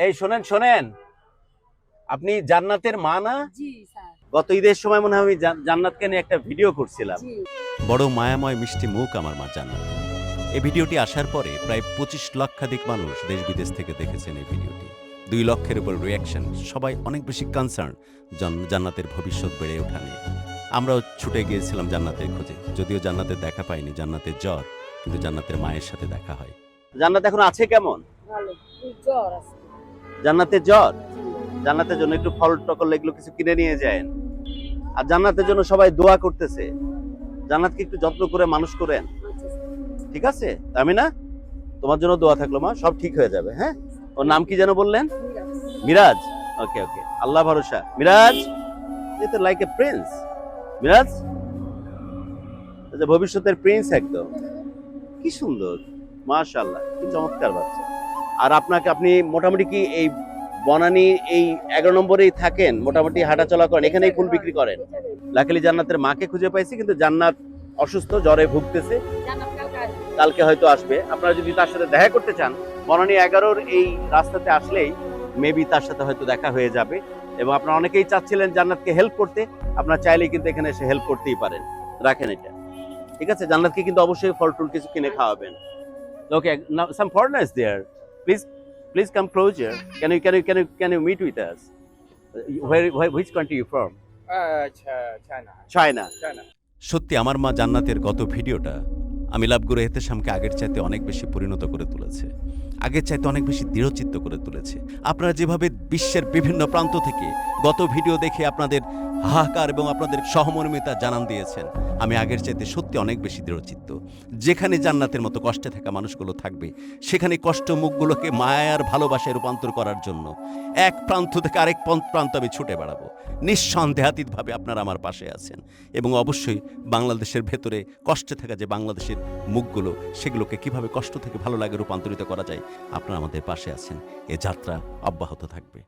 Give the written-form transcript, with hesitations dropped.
এই শোনেন শোনেন, আপনি জান্নাতের মা না? জি স্যার। গত ঈদের সময় মনে হয় আমি জান্নাতকে নিয়ে একটা ভিডিও করছিলাম। জি। বড় মায়াময় মিষ্টি মুখ আমার মা জান্নাত। এই ভিডিওটি আসার পরে প্রায় 25 লক্ষাধিক মানুষ দেশ বিদেশ থেকে দেখেছেন এই ভিডিওটি। 2 লক্ষের উপর রিয়াকশন, সবাই অনেক বেশি কনসার্ন জান্নাতের ভবিষ্যৎ বেড়ে ওঠা নিয়ে। আমরাও ছুটে গিয়েছিলাম জান্নাতের খোঁজে, যদিও জান্নাতের দেখা পাইনি, জান্নাতের জ্বর, কিন্তু জান্নাতের মায়ের সাথে দেখা হয়। জান্নাত এখন আছে কেমন? ভালো। জ্বর আছে। জান্নাতের জ্বর? জি। জান্নাতের জন্য একটু ফল টকল এগুলো কিছু কিনে নিয়ে যায়। আর জান্নাতের জন্য সবাই দোয়া করতেছে, জান্নাতকে একটু যত্ন করে মানুষ করেন, আচ্ছা স্যার। ঠিক আছে? আমি না, তোমার জন্য দোয়া থাকলো মা, সব ঠিক হয়ে যাবে। হ্যাঁ, ওর নাম কি যেন বললেন? মিরাজ। মিরাজ। ওকে ওকে, আল্লাহ ভরসা। Miraz is like a prince. Miraz ভবিষ্যতের প্রিন্স একদম। কি সুন্দর, মাশাআল্লাহ, কি চমৎকার বাচ্চা। আর আপনি মোটামুটি কি এই বনানী এই 11 নম্বরেই থাকেন? মোটামুটি হাঁটাচলা করেন, এখানেই ফুল বিক্রি করেন? লাকিলি জান্নাতের মাকে খুঁজে পাইছি, কিন্তু জান্নাত অসুস্থ, জ্বরে ভুগতেছে, জান্নাত কালকে আসবে। কালকে হয়তো আসবে। আপনারা যদি তার সাথে দেখা করতে চান, বনানী 11-র এই রাস্তাতে আসলেই মেবি তার সাথে হয়তো দেখা হয়ে যাবে। এবং আপনারা অনেকেই চাচ্ছিলেন জান্নাতকে হেল্প করতে, আপনারা চাইলেই কিন্তু এখানে এসে হেল্প করতেই পারেন। রাখেন এটা, ঠিক আছে? জান্নাতকে কিন্তু অবশ্যই ফল টুল কিছু কিনে খাওয়াবেন। Okay, now some foreigners there, please come closer. Can you meet with us? Which country you from? China. China. সত্যি আমার মা জান্নাতের গত ভিডিওটা আমি লাভগুরু এহতেশামকে আগের চাইতে অনেক বেশি পরিণত করে তুলেছে, আগের চাইতে অনেক বেশি দৃঢ়চিত্ত করে তুলেছে। আপনারা যেভাবে বিশ্বের বিভিন্ন প্রান্ত থেকে গত ভিডিও দেখে আপনাদের হাহাকার এবং আপনাদের সহমর্মিতা জানান দিয়েছেন, আমি আগের চাইতে সত্যি অনেক বেশি দৃঢ়চিত্ত। যেখানে জান্নাতের মতো কষ্টে থাকা মানুষগুলো থাকবে, সেখানে কষ্ট মুখগুলোকে মায়ার ভালোবাসায় রূপান্তর করার জন্য এক প্রান্ত থেকে আরেক প্রান্ত আমি ছুটে বেড়াবো। নিঃসন্দেহাতীতভাবে আপনারা আমার পাশে আছেন, এবং অবশ্যই বাংলাদেশের ভেতরে কষ্টে থাকা যে বাংলাদেশের মুখগুলো, সেগুলোকে কিভাবে কষ্ট থেকে ভালো লাগে রূপান্তরিত করা যায়, আপনারা আমাদের পাশে আছেন। এ যাত্রা অব্যাহত থাকবে।